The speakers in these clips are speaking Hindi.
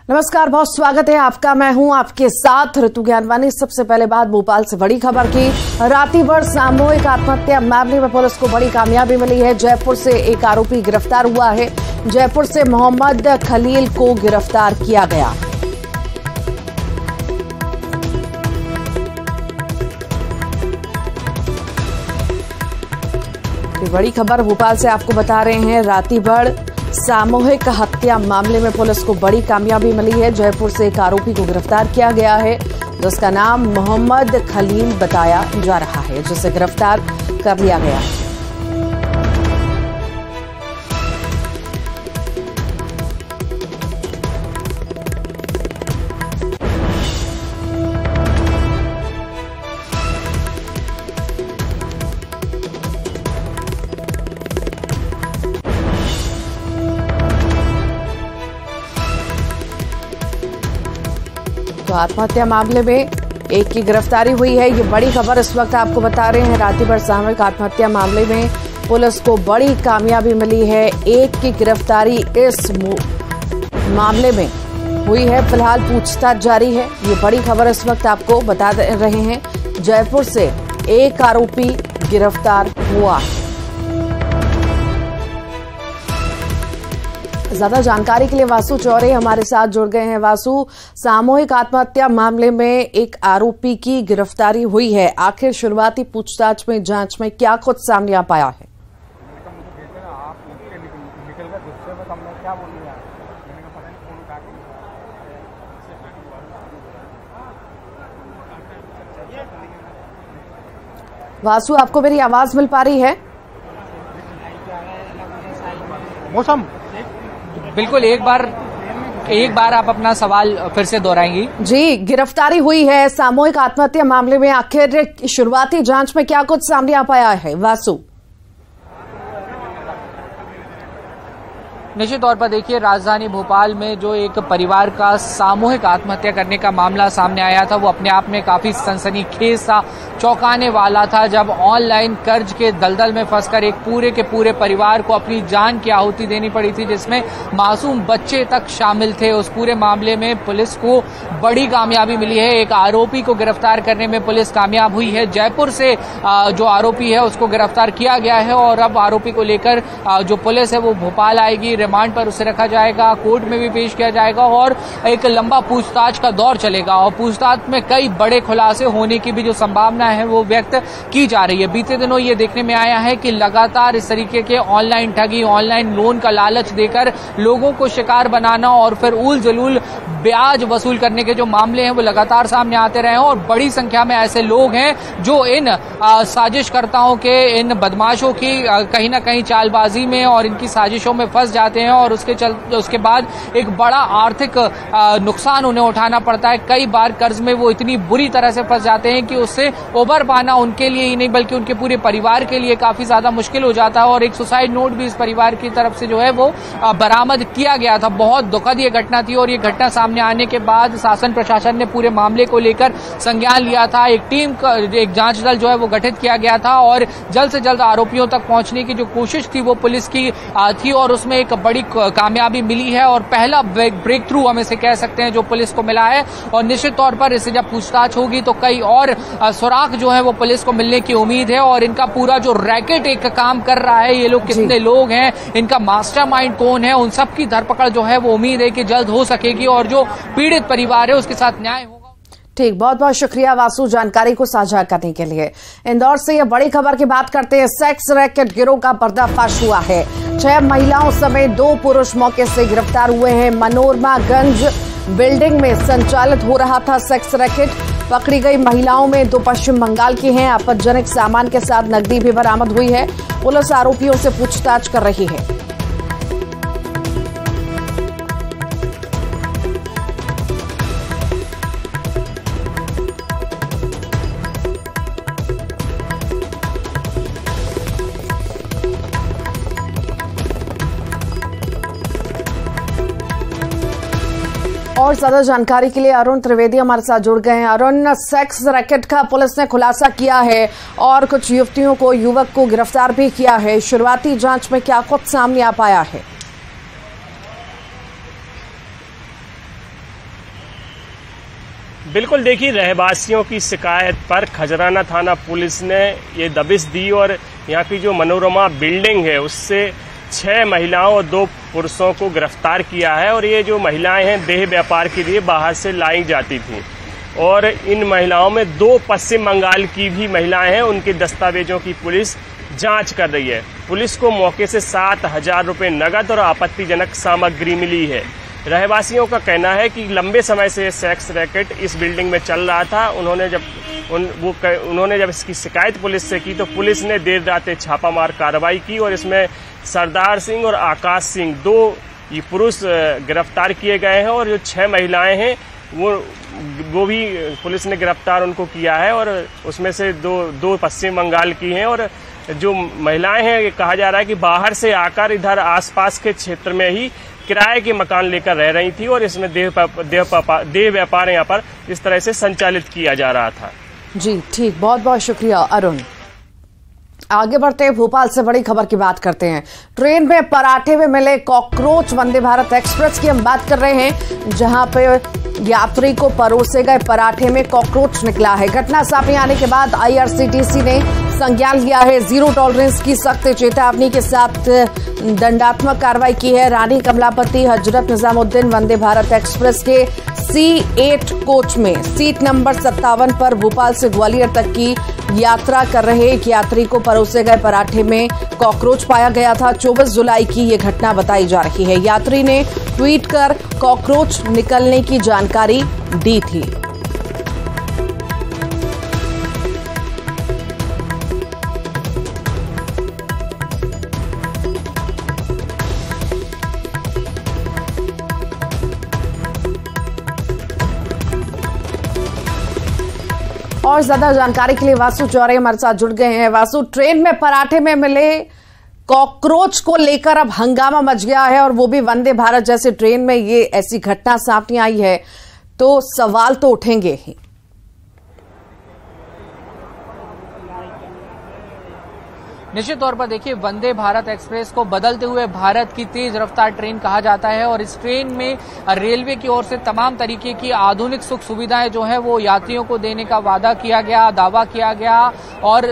नमस्कार, बहुत स्वागत है आपका। मैं हूं आपके साथ ऋतु ज्ञानवानी। सबसे पहले बात भोपाल से बड़ी खबर की। रातीभर सामूहिक आत्महत्या मामले में पुलिस को बड़ी कामयाबी मिली है। जयपुर से एक आरोपी गिरफ्तार हुआ है। जयपुर से मोहम्मद खलील को गिरफ्तार किया गया। बड़ी खबर भोपाल से आपको बता रहे हैं। रातीभर सामूहिक हत्या मामले में पुलिस को बड़ी कामयाबी मिली है। जयपुर से एक आरोपी को गिरफ्तार किया गया है, जिसका नाम मोहम्मद खलील बताया जा रहा है, जिसे गिरफ्तार कर लिया गया है। तो आत्महत्या मामले में एक की गिरफ्तारी हुई है। ये बड़ी खबर इस वक्त आपको बता रहे हैं। रातीभर सामूहिक आत्महत्या मामले में पुलिस को बड़ी कामयाबी मिली है। एक की गिरफ्तारी इस मामले में हुई है। फिलहाल पूछताछ जारी है। ये बड़ी खबर इस वक्त आपको बता रहे हैं। जयपुर से एक आरोपी गिरफ्तार हुआ। ज्यादा जानकारी के लिए वासु चौरे हमारे साथ जुड़ गए हैं। वासु, सामूहिक आत्महत्या मामले में एक आरोपी की गिरफ्तारी हुई है। आखिर शुरुआती पूछताछ में, जांच में क्या कुछ सामने आ पाया है? वासु, आपको मेरी आवाज मिल पा रही है? मौसम बिल्कुल, एक बार आप अपना सवाल फिर से दोहराएंगी? जी, गिरफ्तारी हुई है सामूहिक आत्महत्या मामले में। आखिर शुरुआती जांच में क्या कुछ सामने आ पाया है वासु? निश्चित तौर पर देखिए, राजधानी भोपाल में जो एक परिवार का सामूहिक आत्महत्या करने का मामला सामने आया था, वो अपने आप में काफी सनसनीखेज सा, चौंकाने वाला था। जब ऑनलाइन कर्ज के दलदल में फंसकर एक पूरे के पूरे परिवार को अपनी जान की आहुति देनी पड़ी थी, जिसमें मासूम बच्चे तक शामिल थे। उस पूरे मामले में पुलिस को बड़ी कामयाबी मिली है। एक आरोपी को गिरफ्तार करने में पुलिस कामयाब हुई है। जयपुर से जो आरोपी है उसको गिरफ्तार किया गया है और अब आरोपी को लेकर जो पुलिस है वो भोपाल आएगी। रिमांड पर उसे रखा जाएगा, कोर्ट में भी पेश किया जाएगा और एक लंबा पूछताछ का दौर चलेगा। और पूछताछ में कई बड़े खुलासे होने की भी जो संभावना है वो व्यक्त की जा रही है। बीते दिनों ये देखने में आया है कि लगातार इस तरीके के ऑनलाइन ठगी, ऑनलाइन लोन का लालच देकर लोगों को शिकार बनाना और फिर उल जलूल ब्याज वसूल करने के जो मामले हैं वो लगातार सामने आते रहे हैं। और बड़ी संख्या में ऐसे लोग हैं जो इन साजिशकर्ताओं के, इन बदमाशों की कहीं ना कहीं चालबाजी में और इनकी साजिशों में फंस जाते हैं और उसके बाद एक बड़ा आर्थिक नुकसान उन्हें उठाना पड़ता है। कई बार कर्ज में वो इतनी बुरी तरह से फंस जाते हैं कि उससे उबर पाना उनके लिए ही नहीं बल्कि उनके पूरे परिवार के लिए काफी ज्यादा मुश्किल हो जाता है। और एक सुसाइड नोट भी इस परिवार की तरफ से जो है वो बरामद किया गया था। बहुत दुखद ये घटना थी और ये घटना सामने आने के बाद शासन प्रशासन ने पूरे मामले को लेकर संज्ञान लिया था। एक टीम का, एक जांच दल जो है वो गठित किया गया था और जल्द से जल्द आरोपियों तक पहुंचने की जो कोशिश थी वो पुलिस की थी और उसमें एक बड़ी कामयाबी मिली है। और पहला ब्रेक थ्रू हम इसे कह सकते हैं जो पुलिस को मिला है। और निश्चित तौर पर इससे जब पूछताछ होगी तो कई और सुराग जो है वो पुलिस को मिलने की उम्मीद है। और इनका पूरा जो रैकेट एक काम कर रहा है, ये लोग कितने लोग हैं, इनका मास्टरमाइंड कौन है, उन सब की धरपकड़ जो है वो उम्मीद है कि जल्द हो सकेगी और जो पीड़ित परिवार है उसके साथ न्याय होगा। ठीक, बहुत बहुत शुक्रिया वासु जानकारी को साझा करने के लिए। इंदौर से यह बड़ी खबर की बात करते हैं। सेक्स रैकेट गिरोह का पर्दाफाश हुआ है। 6 महिलाओं समेत 2 पुरुष मौके से गिरफ्तार हुए हैं। मनोरमागंज बिल्डिंग में संचालित हो रहा था सेक्स रैकेट। पकड़ी गई महिलाओं में 2 पश्चिम बंगाल की हैं। आपत्तिजनक सामान के साथ नकदी भी बरामद हुई है। पुलिस आरोपियों से पूछताछ कर रही है। और ज्यादा जानकारी के लिए अरुण त्रिवेदी हमारे साथ जुड़ गए हैं। अरुण, सेक्स रैकेट का पुलिस ने खुलासा किया है और कुछ युवक को गिरफ्तार भी किया है। शुरुआती जांच में क्या कुछ सामने आ पाया है? बिल्कुल, देखिए, रहवासियों की शिकायत पर खजराना थाना पुलिस ने ये दबिश दी और यहाँ की जो मनोरमा बिल्डिंग है उससे 6 महिलाओं और 2 पुरुषों को गिरफ्तार किया है। और ये जो महिलाएं हैं देह व्यापार के लिए बाहर से लाई जाती थीं और इन महिलाओं में 2 पश्चिम बंगाल की भी महिलाएं हैं। उनके दस्तावेजों की पुलिस जांच कर रही है। पुलिस को मौके से 7,000 रुपये नकद और आपत्तिजनक सामग्री मिली है। रहवासियों का कहना है कि लंबे समय से सेक्स रैकेट इस बिल्डिंग में चल रहा था। उन्होंने जब इसकी शिकायत पुलिस से की तो पुलिस ने देर रात छापामार कार्रवाई की और इसमें सरदार सिंह और आकाश सिंह 2 ये पुरुष गिरफ्तार किए गए हैं और जो 6 महिलाएं हैं वो भी पुलिस ने गिरफ्तार उनको किया है और उसमें से दो पश्चिम बंगाल की हैं। और जो महिलाएं हैं ये कहा जा रहा है कि बाहर से आकर इधर आसपास के क्षेत्र में ही किराए के मकान लेकर रह रही थी और इसमें देह व्यापार यहाँ पर इस तरह से संचालित किया जा रहा था। जी ठीक, बहुत बहुत शुक्रिया अरुण। आगे बढ़ते हैं, भोपाल से बड़ी खबर की बात करते हैं। ट्रेन में पराठे में मिले कॉकरोच। वंदे भारत एक्सप्रेस की हम बात कर रहे हैं, जहां पे यात्री को परोसे गए पराठे में कॉकरोच निकला है। घटना सामने आने के बाद आईआरसीटीसी ने संज्ञान लिया है। जीरो टॉलरेंस की सख्त चेतावनी के साथ दंडात्मक कार्रवाई की है। रानी कमलापति हजरत निजामुद्दीन वंदे भारत एक्सप्रेस के C8 कोच में सीट नंबर 57 पर भोपाल से ग्वालियर तक की यात्रा कर रहे एक यात्री को परोसे गए पराठे में कॉकरोच पाया गया था। 24 जुलाई की ये घटना बताई जा रही है। यात्री ने ट्वीट कर कॉकरोच निकलने की जानकारी दी थी। और ज्यादा जानकारी के लिए वासु चौरे हमारे साथ जुड़ गए हैं। वासु, ट्रेन में पराठे में मिले कॉकरोच को लेकर अब हंगामा मच गया है और वो भी वंदे भारत जैसे ट्रेन में ये ऐसी घटना सामने आई है तो सवाल तो उठेंगे ही। निश्चित तौर पर देखिए, वंदे भारत एक्सप्रेस को बदलते हुए भारत की तेज रफ्तार ट्रेन कहा जाता है और इस ट्रेन में रेलवे की ओर से तमाम तरीके की आधुनिक सुख सुविधाएं जो है वो यात्रियों को देने का वादा किया गया, दावा किया गया और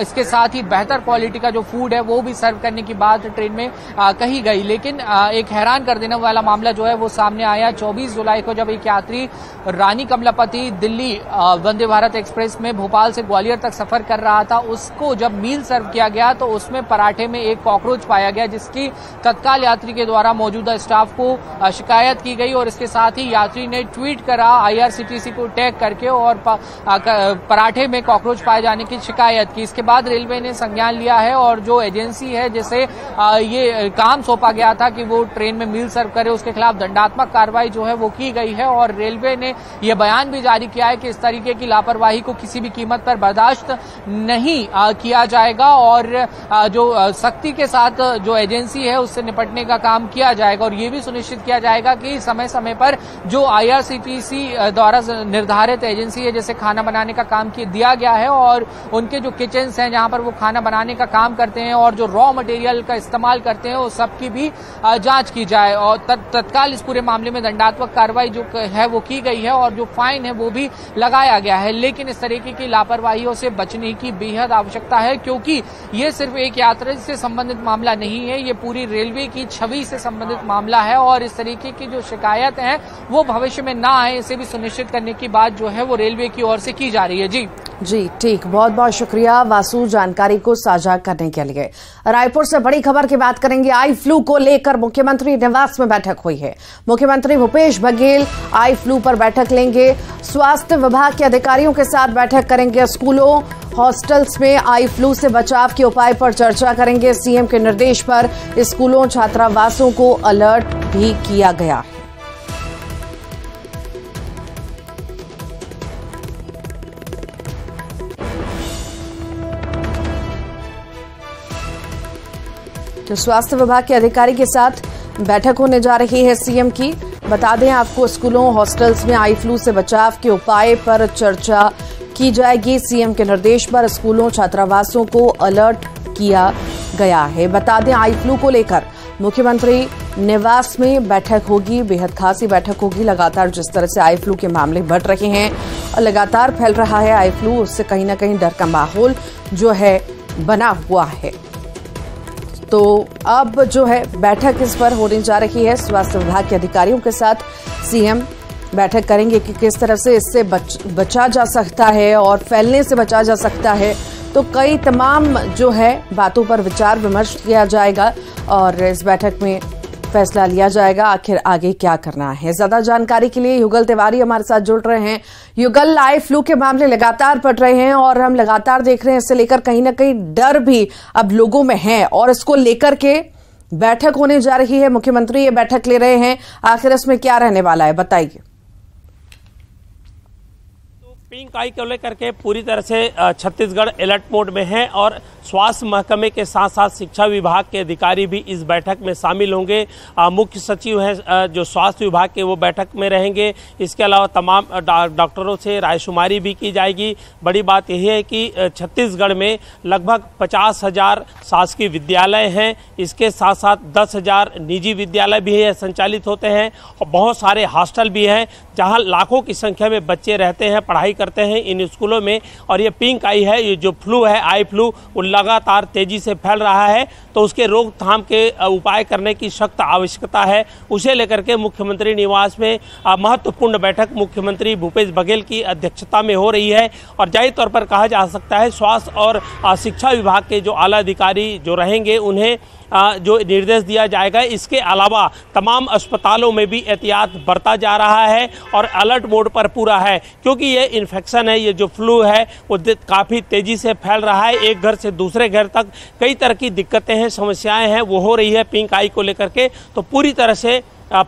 इसके साथ ही बेहतर क्वालिटी का जो फूड है वो भी सर्व करने की बात ट्रेन में कही गई। लेकिन एक हैरान कर देने वाला मामला जो है वो सामने आया 24 जुलाई को, जब एक यात्री रानी कमलापति दिल्ली वंदे भारत एक्सप्रेस में भोपाल से ग्वालियर तक सफर कर रहा था। उसको जब मील सर्व किया गया तो उसमें पराठे में एक कॉकरोच पाया गया, जिसकी तत्काल यात्री के द्वारा मौजूदा स्टाफ को शिकायत की गई और इसके साथ ही यात्री ने ट्वीट करा आईआरसीटीसी को टैग करके और पराठे में कॉकरोच पाए जाने की शिकायत की। इसके बाद रेलवे ने संज्ञान लिया है और जो एजेंसी है जिसे ये काम सौंपा गया था कि वो ट्रेन में मील सर्व करे, उसके खिलाफ दंडात्मक कार्रवाई जो है वो की गई है। और रेलवे ने यह बयान भी जारी किया है कि इस तरीके की लापरवाही को किसी भी कीमत पर बर्दाश्त नहीं किया जाएगा और जो सख्ती के साथ जो एजेंसी है उससे निपटने का काम किया जाएगा और ये भी सुनिश्चित किया जाएगा कि समय समय पर जो आईआरसीटीसी द्वारा निर्धारित एजेंसी है जैसे खाना बनाने का काम दिया गया है और उनके जो किचन्स हैं जहां पर वो खाना बनाने का काम करते हैं और जो रॉ मटेरियल का इस्तेमाल करते हैं उस सब की भी जांच की जाए और तत्काल इस पूरे मामले में दंडात्मक कार्रवाई जो है वो की गई है और जो फाइन है वो भी लगाया गया है। लेकिन इस तरीके की लापरवाहियों से बचने की बेहद आवश्यकता है, क्योंकि ये सिर्फ एक यात्री से संबंधित मामला नहीं है, ये पूरी रेलवे की छवि से संबंधित मामला है और इस तरीके की जो शिकायत है वो भविष्य में ना आए, इसे भी सुनिश्चित करने की बात जो है वो रेलवे की ओर से की जा रही है। जी ठीक, बहुत बहुत शुक्रिया वासु जानकारी को साझा करने के लिए। रायपुर से बड़ी खबर की बात करेंगे। आई फ्लू को लेकर मुख्यमंत्री निवास में बैठक हुई है। मुख्यमंत्री भूपेश बघेल आई फ्लू पर बैठक लेंगे। स्वास्थ्य विभाग के अधिकारियों के साथ बैठक करेंगे। स्कूलों हॉस्टल्स में आई फ्लू से बचाव के उपाय पर चर्चा करेंगे। सीएम के निर्देश पर स्कूलों छात्रावासों को अलर्ट भी किया गया है। तो स्वास्थ्य विभाग के अधिकारी के साथ बैठक होने जा रही है सीएम की। बता दें आपको, स्कूलों हॉस्टल्स में आई फ्लू से बचाव के उपाय पर चर्चा की जाएगी। सीएम के निर्देश पर स्कूलों छात्रावासों को अलर्ट किया गया है। बता दें, आई फ्लू को लेकर मुख्यमंत्री निवास में बैठक होगी, बेहद खासी बैठक होगी। लगातार जिस तरह से आई फ्लू के मामले बढ़ रहे हैं और लगातार फैल रहा है आई फ्लू, उससे कहीं ना कहीं डर का माहौल जो है बना हुआ है। तो अब जो है बैठक इस पर होने जा रही है। स्वास्थ्य विभाग के अधिकारियों के साथ सीएम बैठक करेंगे कि किस तरह से इससे बचा जा सकता है और फैलने से बचा जा सकता है। तो कई तमाम जो है बातों पर विचार विमर्श किया जाएगा और इस बैठक में फैसला लिया जाएगा आखिर आगे क्या करना है। ज्यादा जानकारी के लिए युगल तिवारी हमारे साथ जुड़ रहे हैं। युगल, आई फ्लू के मामले लगातार बढ़ रहे हैं और हम लगातार देख रहे हैं, इससे लेकर कहीं ना कहीं डर भी अब लोगों में है और इसको लेकर के बैठक होने जा रही है। मुख्यमंत्री ये बैठक ले रहे हैं, आखिर इसमें क्या रहने वाला है, बताइए। पिंक आई को लेकर के पूरी तरह से छत्तीसगढ़ अलर्ट मोड में है और स्वास्थ्य महकमे के साथ साथ शिक्षा विभाग के अधिकारी भी इस बैठक में शामिल होंगे। मुख्य सचिव हैं जो स्वास्थ्य विभाग के, वो बैठक में रहेंगे। इसके अलावा तमाम डॉक्टरों से रायशुमारी भी की जाएगी। बड़ी बात यही है कि छत्तीसगढ़ में लगभग 50,000 शासकीय विद्यालय हैं। इसके साथ साथ 10,000 निजी विद्यालय भी संचालित होते हैं और बहुत सारे हॉस्टल भी हैं जहाँ लाखों की संख्या में बच्चे रहते हैं, पढ़ाई करते हैं इन स्कूलों में। और ये पिंक आई है, ये जो फ्लू है, आई फ्लू, वो लगातार तेजी से फैल रहा है, तो उसके रोकथाम के उपाय करने की सख्त आवश्यकता है। उसे लेकर के मुख्यमंत्री निवास में महत्वपूर्ण बैठक मुख्यमंत्री भूपेश बघेल की अध्यक्षता में हो रही है। और जाहिर तौर पर कहा जा सकता है स्वास्थ्य और शिक्षा विभाग के जो आला अधिकारी जो रहेंगे उन्हें जो निर्देश दिया जाएगा। इसके अलावा तमाम अस्पतालों में भी एहतियात बरता जा रहा है और अलर्ट मोड पर पूरा है, क्योंकि ये इन्फेक्शन है, ये जो फ्लू है वो काफ़ी तेज़ी से फैल रहा है। एक घर से दूसरे घर तक कई तरह की दिक्कतें हैं, समस्याएं हैं, वो हो रही है पिंक आई को लेकर के। तो पूरी तरह से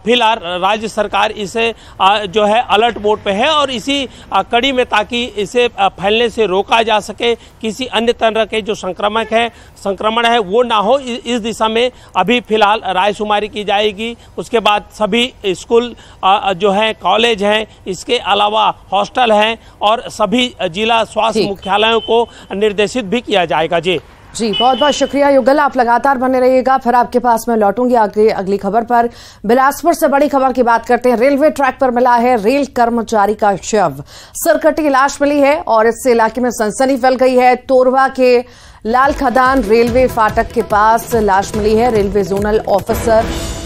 फिलहाल राज्य सरकार इसे जो है अलर्ट मोड पे है और इसी कड़ी में, ताकि इसे फैलने से रोका जा सके, किसी अन्य तरह के जो संक्रमण है वो ना हो, इस दिशा में अभी फिलहाल रायशुमारी की जाएगी। उसके बाद सभी स्कूल जो है, कॉलेज हैं, इसके अलावा हॉस्टल हैं और सभी जिला स्वास्थ्य मुख्यालयों को निर्देशित भी किया जाएगा। जी बहुत बहुत शुक्रिया युगल, आप लगातार बने रहिएगा, फिर आपके पास मैं लौटूंगी अगली खबर पर। बिलासपुर से बड़ी खबर की बात करते हैं। रेलवे ट्रैक पर मिला है रेल कर्मचारी का शव, सरकटी लाश मिली है और इससे इलाके में सनसनी फैल गई है। तोरवा के लाल खदान रेलवे फाटक के पास लाश मिली है। रेलवे जोनल ऑफिस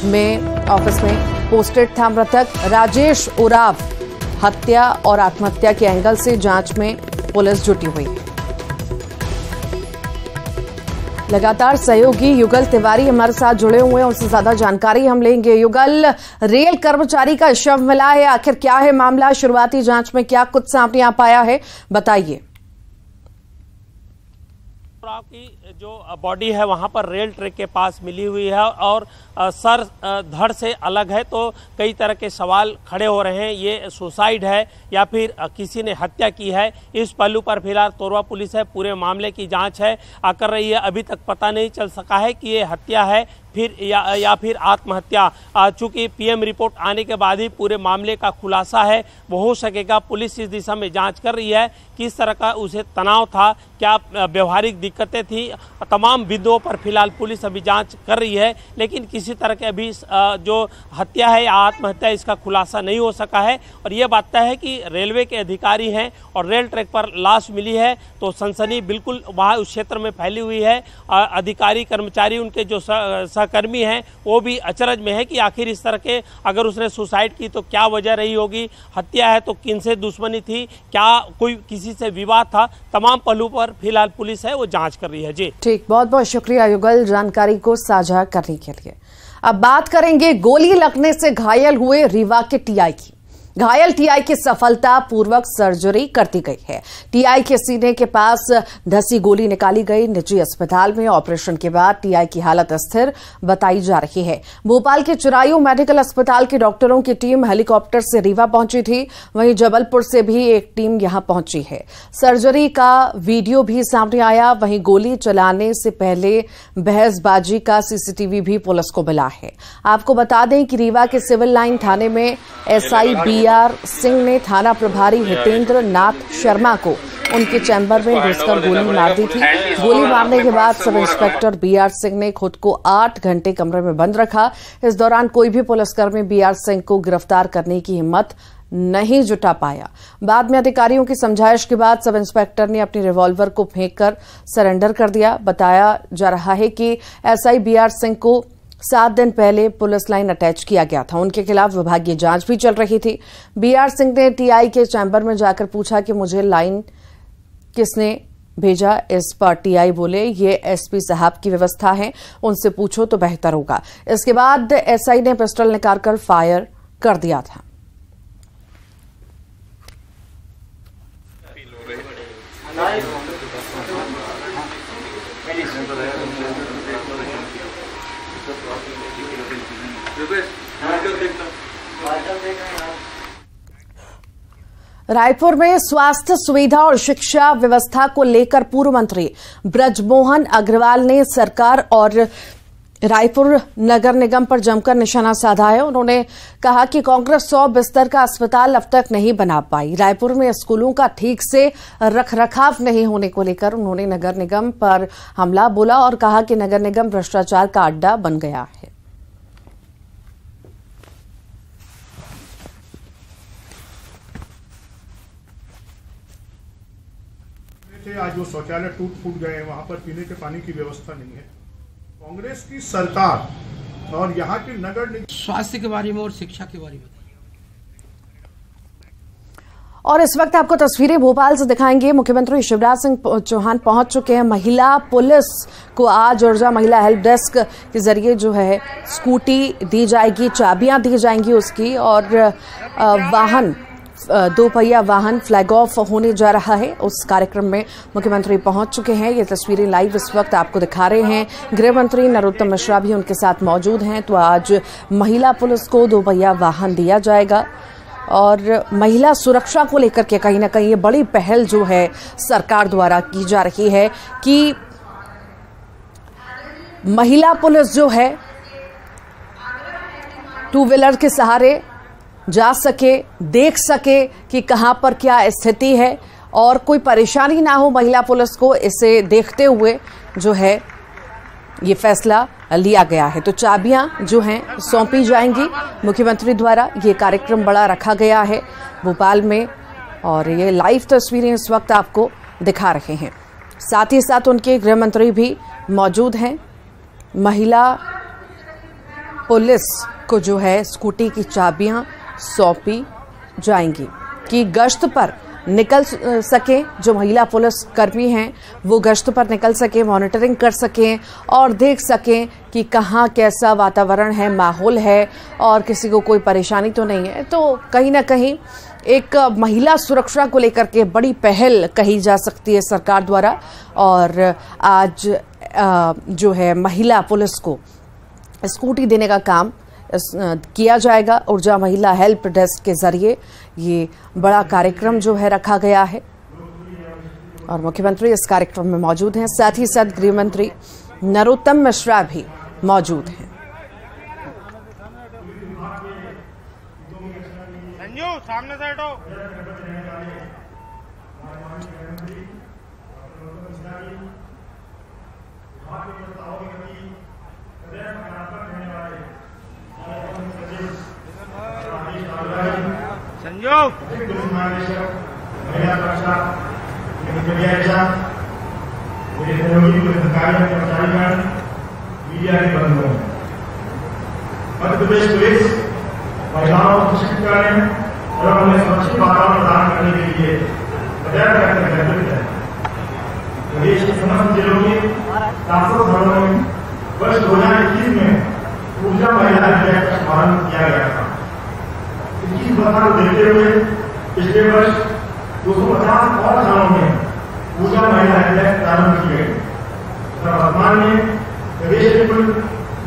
में पोस्टेड था मृतक। राजेश उराव हत्या और आत्महत्या के एंगल से जांच में पुलिस जुटी हुई है। लगातार सहयोगी युगल तिवारी हमारे साथ जुड़े हुए हैं, उनसे ज्यादा जानकारी हम लेंगे। युगल, रेल कर्मचारी का शव मिला है, आखिर क्या है मामला? शुरुआती जांच में क्या कुछ सामने आ पाया है, बताइए। की जो बॉडी है वहां पर रेल ट्रैक के पास मिली हुई है और सर धड़ से अलग है, तो कई तरह के सवाल खड़े हो रहे हैं। ये सुसाइड है या फिर किसी ने हत्या की है, इस पहलू पर फिलहाल तोरवा पुलिस है पूरे मामले की जांच है कर रही है। अभी तक पता नहीं चल सका है कि ये हत्या है फिर या फिर आत्महत्या। चूंकि पीएम रिपोर्ट आने के बाद ही पूरे मामले का खुलासा है वो हो सकेगा। पुलिस इस दिशा में जांच कर रही है, किस तरह का उसे तनाव था, क्या व्यवहारिक दिक्कतें थी, तमाम बिंदुओं पर फिलहाल पुलिस अभी जांच कर रही है। लेकिन किसी तरह के अभी जो हत्या है या आत्महत्या, इसका खुलासा नहीं हो सका है। और ये बात है कि रेलवे के अधिकारी हैं और रेल ट्रैक पर लाश मिली है, तो सनसनी बिल्कुल वहाँ उस क्षेत्र में फैली हुई है। अधिकारी, कर्मचारी, उनके जो सहकर्मी हैं वो भी अचरज में है कि आखिर इस तरह के, अगर उसने सुसाइड की तो क्या वजह रही होगी, हत्या है तो किनसे दुश्मनी थी, क्या कोई किसी से विवाद था, तमाम पहलू पर फिलहाल पुलिस है वो जांच कर रही है। जी ठीक, बहुत बहुत शुक्रिया युगल जानकारी को साझा करने के लिए। अब बात करेंगे गोली लगने से घायल हुए रीवा के टीआई की। घायल टीआई की सफलता पूर्वक सर्जरी कर दी गई है। टीआई के सीने के पास धंसी गोली निकाली गई। निजी अस्पताल में ऑपरेशन के बाद टीआई की हालत स्थिर बताई जा रही है। भोपाल के चिरायू मेडिकल अस्पताल के डॉक्टरों की टीम हेलीकॉप्टर से रीवा पहुंची थी, वहीं जबलपुर से भी एक टीम यहां पहुंची है। सर्जरी का वीडियो भी सामने आया। वहीं गोली चलाने से पहले बहसबाजी का सीसीटीवी भी पुलिस को मिला है। आपको बता दें कि रीवा के सिविल लाइन थाने में एसआई BR सिंह ने थाना प्रभारी हितेंद्र नाथ शर्मा को उनके चैम्बर में घुसकर गोली मार दी थी। गोली मारने के बाद सब इंस्पेक्टर BR सिंह ने खुद को 8 घंटे कमरे में बंद रखा। इस दौरान कोई भी पुलिसकर्मी BR सिंह को गिरफ्तार करने की हिम्मत नहीं जुटा पाया। बाद में अधिकारियों की समझाइश के बाद सब इंस्पेक्टर ने अपनी रिवॉल्वर को फेंककर सरेंडर कर दिया। बताया जा रहा है कि SI BR सिंह को 7 दिन पहले पुलिस लाइन अटैच किया गया था। उनके खिलाफ विभागीय जांच भी चल रही थी। BR सिंह ने TI के चैम्बर में जाकर पूछा कि मुझे लाइन किसने भेजा। इस पर TI बोले, ये SP साहब की व्यवस्था है, उनसे पूछो तो बेहतर होगा। इसके बाद SI ने पिस्टल निकालकर फायर कर दिया था। रायपुर में स्वास्थ्य सुविधा और शिक्षा व्यवस्था को लेकर पूर्व मंत्री ब्रजमोहन अग्रवाल ने सरकार और रायपुर नगर निगम पर जमकर निशाना साधा है। उन्होंने कहा कि कांग्रेस 100 बिस्तर का अस्पताल अब तक नहीं बना पाई। रायपुर में स्कूलों का ठीक से रखरखाव नहीं होने को लेकर उन्होंने नगर निगम पर हमला बोला और कहा कि नगर निगम भ्रष्टाचार का अड्डा बन गया है। आज वो शौचालय टूट गए, वहां पर पीने के पानी की व्यवस्था नहीं है। कांग्रेस की सरकार और यहाँ के नगर निगम स्वास्थ्य के बारे में और शिक्षा के बारे में। और इस वक्त आपको तस्वीरें भोपाल से दिखाएंगे। मुख्यमंत्री शिवराज सिंह चौहान पहुंच चुके हैं। महिला पुलिस को आज ऊर्जा महिला हेल्प डेस्क के जरिए जो है स्कूटी दी जाएगी, चाबियां दी जाएंगी उसकी, और वाहन 2 पहिया वाहन फ्लैग ऑफ होने जा रहा है। उस कार्यक्रम में मुख्यमंत्री पहुंच चुके हैं। ये तस्वीरें लाइव इस वक्त आपको दिखा रहे हैं। गृह मंत्री नरोत्तम मिश्रा भी उनके साथ मौजूद हैं। तो आज महिला पुलिस को 2 पहिया वाहन दिया जाएगा और महिला सुरक्षा को लेकर के कहीं ना कहीं ये बड़ी पहल जो है सरकार द्वारा की जा रही है कि महिला पुलिस जो है 2 व्हीलर के सहारे जा सके, देख सके कि कहां पर क्या स्थिति है और कोई परेशानी ना हो महिला पुलिस को। इसे देखते हुए जो है ये फैसला लिया गया है। तो चाबियां जो हैं सौंपी जाएंगी मुख्यमंत्री द्वारा। ये कार्यक्रम बड़ा रखा गया है भोपाल में और ये लाइव तस्वीरें इस वक्त आपको दिखा रहे हैं। साथ ही साथ उनके गृह मंत्री भी मौजूद हैं। महिला पुलिस को जो है स्कूटी की चाबियां सौंपी जाएंगी कि गश्त पर निकल सके। जो महिला पुलिस कर्मी हैं वो गश्त पर निकल सके, मॉनिटरिंग कर सकें और देख सकें कि कहाँ कैसा वातावरण है, माहौल है और किसी को कोई परेशानी तो नहीं है। तो कहीं ना कहीं एक महिला सुरक्षा को लेकर के बड़ी पहल कही जा सकती है सरकार द्वारा। और आज जो है महिला पुलिस को स्कूटी देने का काम किया जाएगा। ऊर्जा महिला हेल्प डेस्क के जरिए ये बड़ा कार्यक्रम जो है रखा गया है और मुख्यमंत्री इस कार्यक्रम में मौजूद हैं। साथ ही साथ गृह मंत्री नरोत्तम मिश्रा भी मौजूद हैं। संजू सामने से हटो। संजोग मध्य प्रदेश पुलिस महिलाओं को सशक्त करने और उन्हें सुरक्षित वातावरण प्रदान करने के लिए प्रयास करते हैं। प्रदेश के समस्त जिलों के 700 घरों में वर्ष 2021 में ऊर्जा महिला हेल्प का शुभारंभ किया गया था। 21 वर्षों को देखते हुए पिछले वर्ष 250 और घरों में ऊर्जा महिला हेल्प प्रारंभ की गई। वर्तमान में प्रदेश के कुल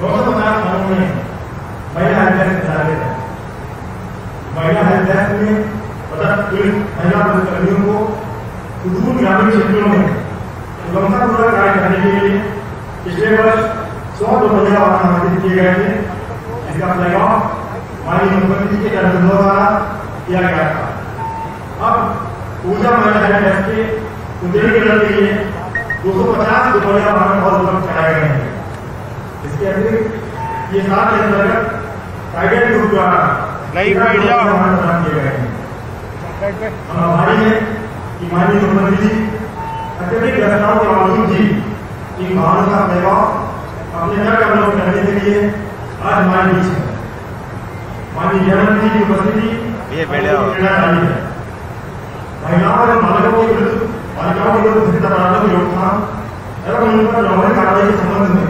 250 घरों में महिला हेल्प संचालित है। महिला हेल्प में महिला पुलिसकर्मियों को सुदूर ग्रामीण क्षेत्रों में सुगमतापूर्वक कार्य करने के लिए पिछले वर्ष 100 दोपहिया वाहन आवंटित किए गए थे। इसका फ्लैग ऑफ माननीय मुख्यमंत्री के कर्मचारियों द्वारा किया गया था। अब ऊर्जा महिला हेल्प डेस्क के उद्योग के लिए 250 दुपहिया वाहन और उपलब्ध कराए गए हैं। इसके अतिरिक्त ये 7 के अंतर्गत प्राइवेट ग्रुप द्वारा नई गाड़ियां प्रदान किए गए हैं। हम आभारी हैं कि माननीय मुख्यमंत्री जी अत्यधिक व्यस्तताओं के बावजूद भी इन वाहनों का प्रभाव अपने घर का अवलोकन करने के लिए आज हमारे बीच है। माननीय गृहमंत्री की उपस्थिति ये प्रेरणादायी है। महिलाओं और बालकों के विरुद्ध घृणित अपराधों की रोकथाम एवं उन पर लंबी कार्रवाई के संबंध में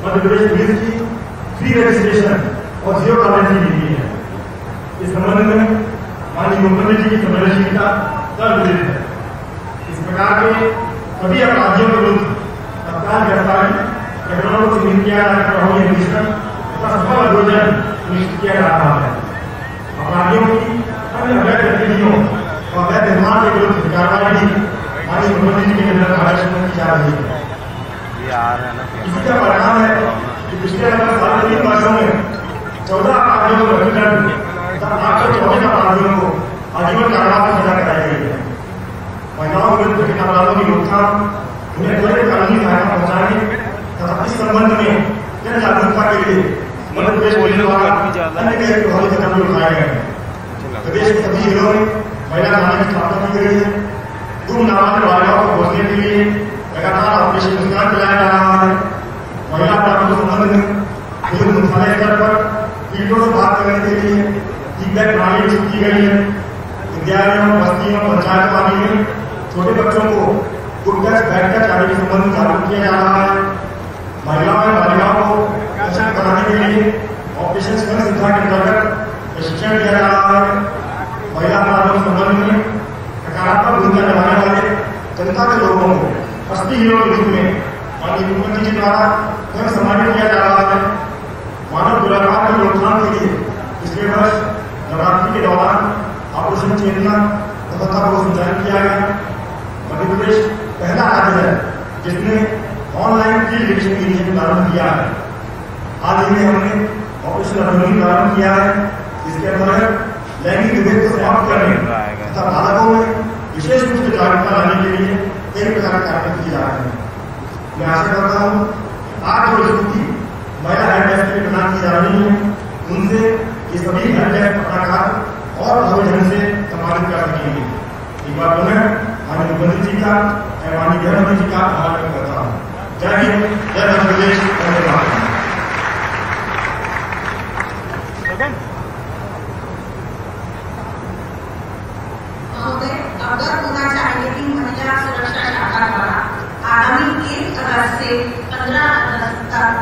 मध्य प्रदेश पुलिस की फ्री रजिस्ट्रेशन और जीरो टॉलरेंस नीति है। इस संबंध में माननीय मुख्यमंत्री जी की संवेदनशीलता सर्वविदित है। इस प्रकार के सभी अपराधियों के विरुद्ध तत्काल गिरफ्तारी, घटनाओं को चिन्हित किया जाकर प्रभावी निरीक्षण तथा सफल अभियोजन सुनिश्चित किया जा रहा है। अपराधियों की अन्य अवैध गतिविधियों और अवैध निर्माण के विरुद्ध कार्रवाई भी माननीय मुख्यमंत्री जी के निर्देश में की जा रही है। इसी का परिणाम है कि पिछले लगभग 3.5 वर्षों में 14 अपराधियों को रद्द तथा 814 अपराधियों को आजीवन कारावास की सजा कराई गई है। महिलाओं के विरुद्ध इन अपराधों की रोकथाम, उन्हें त्वरित कानूनी सहायता पहुंचाने तथा इस संबंध में जन जागरूकता के लिए मध्य प्रदेश पुलिस द्वारा अन्य कई प्रभावी कदम उठाए गए हैं। प्रदेश के सभी जिलों में महिला थाने की स्थापना की गई है। गुम नाबालिग बालिकाओं को खोजने के लिए लगातार ऑपरेशन मुस्कान चलाया जा रहा है। महिला अपराधों के संबंध में पुलिस मुख्यालय स्तर पर पीड़ितों से बात करने के लिए फीडबैक प्रणाली विकसित की गई है। विद्यालयों, बस्तियों, पंचायत पानी में छोटे बच्चों को गुड टच बैड टच आदि के संबंध में जागरूक किया जा रहा है। महिलाओं और बालिकाओं को सशक्त बनाने के लिए ऑपरेशन स्कंद श्रृंखला के अंतर्गत प्रशिक्षण दिया जा रहा है। महिला अपराधों के संबंध में सकारात्मक भूमिका निभाने वाले जनता के लोगों को 80 हीरो के रूप में माननीय मुख्यमंत्री जी द्वारा स्वयं सम्मानित किया जा रहा है। मानव दुर्व्यवहार की रोकथाम के लिए पिछले वर्ष नवरात्रि के दौरान ऑपरेशन चेतना तथा को संचालित किया गया। मध्य प्रदेश पहला राज्य है जिसने ऑनलाइन फील्ड रिविजन इनिशिएटिव प्रारंभ किया है। हाल ही में हमने ऑपरेशन अभिमन्यु प्रारंभ किया है, जिसके अंतर्गत लैंगिक विभेद को समाप्त करने तथा बालकों में विशेष रूप से जागरूकता लाने के लिए कई प्रकार के कार्यक्रम किए जा रहे हैं। मैं आशा करता हूँ आज जो स्थिति महिला हेल्प डेस्क की प्रदान की जा रही है, उनसे ये सभी हेल्प डेस्क अपना कार्य और प्रभावी ढंग से संपादित कर सकेंगे। एक बार पुनः माननीय मुख्यमंत्री जी का मैं माननीय गृहमंत्री जी का आभार व्यक्त करता हूँ। जय हिंद, जय मध्य प्रदेश, जय भारत। अवगत होना चाहिए कि महिला सुरक्षा शाखा द्वारा आगामी 1 अगस्त से 15 अगस्त तक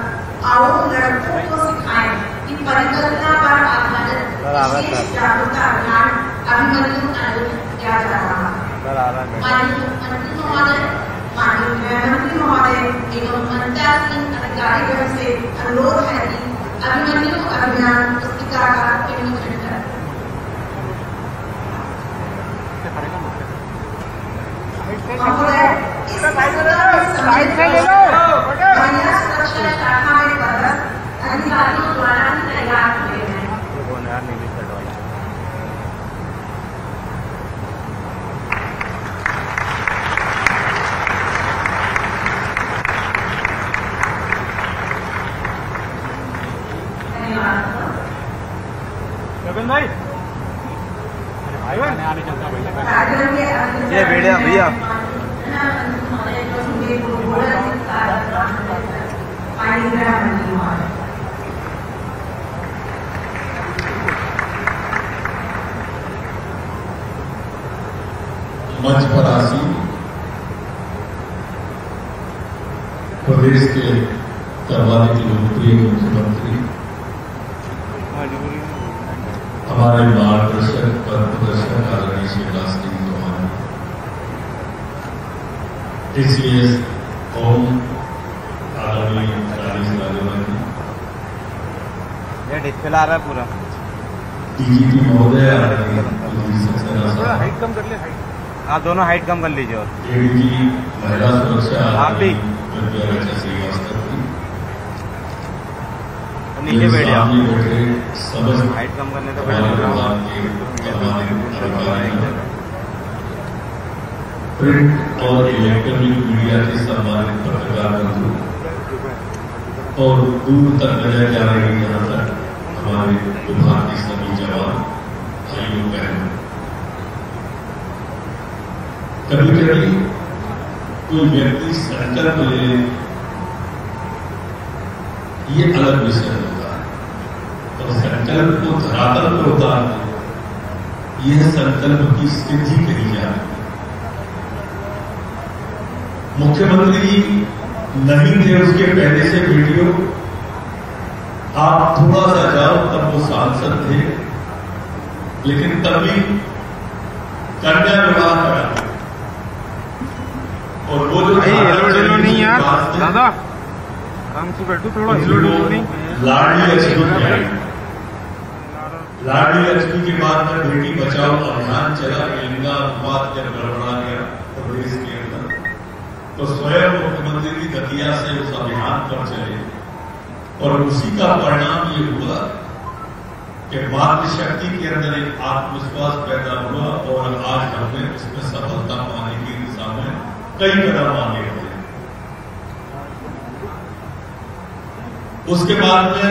आओ लड़कों को सिखाएं कि परिकल्पना पर आधारित विशेष जागरूकता अभियान अभिमन्यु आयोजित किया जा रहा है। माननीय मुख्यमंत्री महोदय, माननीय गृहमंत्री महोदय एवं पंचायत अधिकारीगण से अनुरोध है कि अभिमन्यु अभियान पुस्तिका का विमोचन करें। महिला सुरक्षा शाखा में पदस्थ अधिकारियों द्वारा तैयार किए गए हैं। ये भैया भैया मंच पर आसीन प्रदेश के सर्वाधिक लोकप्रिय मुख्यमंत्री, हमारे मार्गदर्शक पथ प्रदर्शक आदरणीय शिवराज सिंह चौहान, टीसीएस ओम आदरणीय राजेश राजौरी, ये डिस्प्ले आ रहा है पूरा, डीजीपी महोदय आदरणीय सक्सेना हाइट कम कर ले, आप दोनों हाइट कम कर लीजिए, और एडीजी महिला सुरक्षा आप भी श्रीवास्तव नीचे बैठ जाओ, समझ हाइट कम करने तो प्रिंट और इलेक्ट्रॉनिक मीडिया के सम्मानित पत्रकार बंधु और दूर तक नजर जा रही जहां तक हमारे विभाग के सभी जवान भाइयों बहनों, कभी कभी कोई व्यक्ति संकल्प ले ये अलग विषय होता है और संकल्प को धरातल पर उतारना यह संकल्प की सिद्धि कही जा रही है। मुख्यमंत्री जी नहीं थे उसके पहले से वीडियो, आप थोड़ा सा जाओ तब वो सांसद थे, लेकिन तब भी कन्या विवाह करा और वो जो नहीं यार दादा काम से बैठो थोड़ा लाडली लक्ष्मी लाडली लक्ष्मी के बाद में बेटी बचाओ अभियान चला, लिंगा अनुपात जब गड़बड़ा गया प्रदेश के अंदर तो स्वयं मुख्यमंत्री की दतिया से उस अभियान पर चले और उसी का परिणाम ये हुआ कि मातृशक्ति के अंदर एक आत्मविश्वास पैदा हुआ और आज हमने उसमें सफलता पाने की दिशा में कई कदम आगे बढ़े। उसके बाद में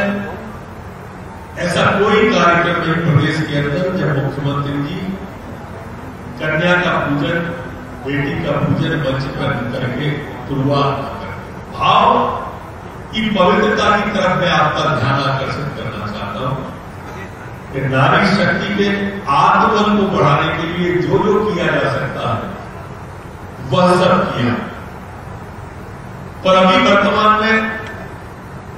ऐसा कोई कार्यक्रम नहीं प्रदेश के अंदर जब मुख्यमंत्री जी कन्या का पूजन, बेटी का पूजन मंच पर करके शुरुआत करते। भाव की पवित्रता की तरफ मैं आपका ध्यान आकर्षित करना चाहता हूं कि नारी शक्ति के आत्मबल को बढ़ाने के लिए जो जो किया जा सकता है वह सब किया, पर अभी वर्तमान में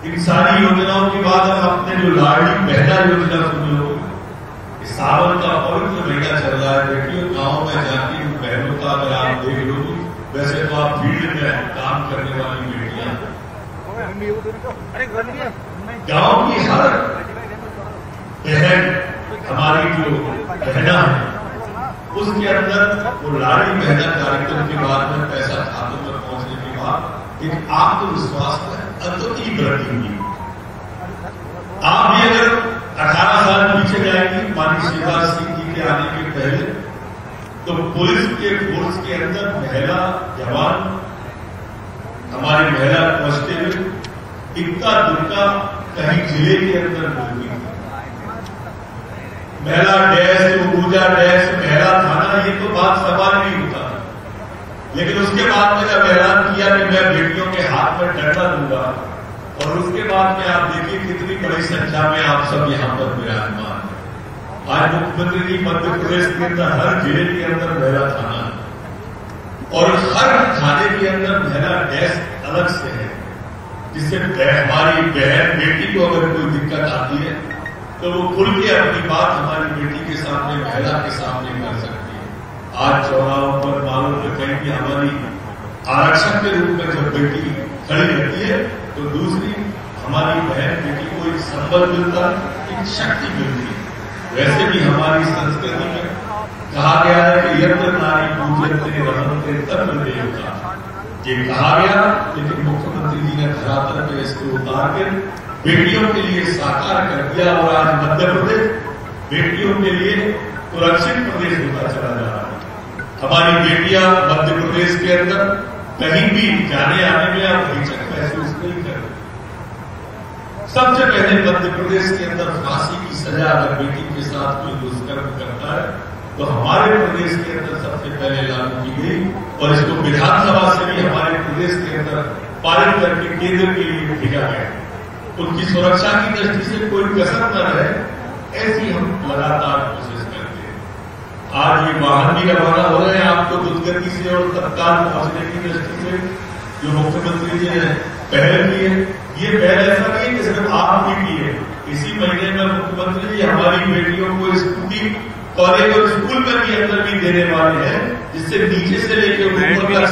इन सारी योजनाओं के बाद हम अपने जो लाडली बहना योजना सुन लो, सावन का पवित्र महीना चल रहा है, बेटियों गांव में जाती उन बहनों का अगर आप देख लो, वैसे तो आप फील्ड में काम करने वाली बेटियां, गांव की हर बहन हमारी जो बहना है उसके अंदर वो लाडली बहना कार्यक्रम के बाद में पैसा खातों तक पहुंचने के बाद एक आत्मविश्वास में अद्वितीय वृद्धि हुई। आप भी अगर 18 साल पीछे जाएंगे माननीय शिवराज सिंह जी के आने के पहले तो पुलिस के फोर्स के अंदर महिला जवान, हमारी महिला कांस्टेबल इक्का दुक्का कहीं जिले के अंदर मिलती थी। महिला डेस्क, ऊर्जा डेस्क, महिला थाना, ये तो बात सवाल नहीं होता, लेकिन उसके बाद में जब ऐलान किया कि मैं बेटियों के हाथ में डंडा दूंगा और उसके बाद में आप देखिए कितनी बड़ी संख्या में आप सब यहां पर विराजमान हैं। आज मुख्यमंत्री जी मध्य प्रदेश के अंदर हर जिले के अंदर महिला थाना और हर थाने के अंदर महिला डेस्क अलग से है, जिससे हमारी बहन बेटी को अगर कोई दिक्कत आती है तो वो खुल के अपनी बात हमारी बेटी के सामने, महिला के सामने कर सकती है। आज चौराहों पर मालूम तो कहीं भी हमारी आरक्षक के रूप में जब बेटी खड़ी रहती है तो दूसरी हमारी बहन बेटी को एक संबल मिलता है, एक शक्ति मिलती है। वैसे भी हमारी संस्कृति में कहा गया है कि यत्र नारी पूजन्ते रमन्ते तत्र देवता, ये कहा गया, लेकिन मुख्यमंत्री जी ने धरातल पे इसको उतार के बेटियों के लिए साकार कर दिया और आज मध्य प्रदेश बेटियों के लिए सुरक्षित प्रदेश होता चला जा रहा है। हमारी बेटियां मध्य प्रदेश के अंदर कहीं भी जाने आने में आप हिचक महसूस नहीं कर रहे। सबसे पहले मध्य प्रदेश के अंदर फांसी की सजा अगर बेटी के साथ कोई दुष्कर्म करता है तो हमारे प्रदेश के अंदर सबसे पहले लागू की गई और इसको विधानसभा से भी हमारे प्रदेश के अंदर पारित करके केंद्र के लिए भेजा गया। उनकी सुरक्षा की दृष्टि से कोई कसर न रहे, ऐसी हम लगातार कोशिश करते हैं। आज ये वाहन भी रवाना हो रहे हैं आपको द्रुतगति से और तत्काल पहुंचने की दृष्टि से जो मुख्यमंत्री जी ने पहल की है, ये पहल ऐसा नहीं है कि सिर्फ आपने की है। इसी महीने में मुख्यमंत्री जी हमारी बेटियों को स्कूटी कॉलेज और स्कूल में भी अंदर भी देने वाले हैं, जिससे नीचे से लेकर ऊपर तक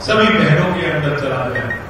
सभी बहनों के अंदर चला जाए।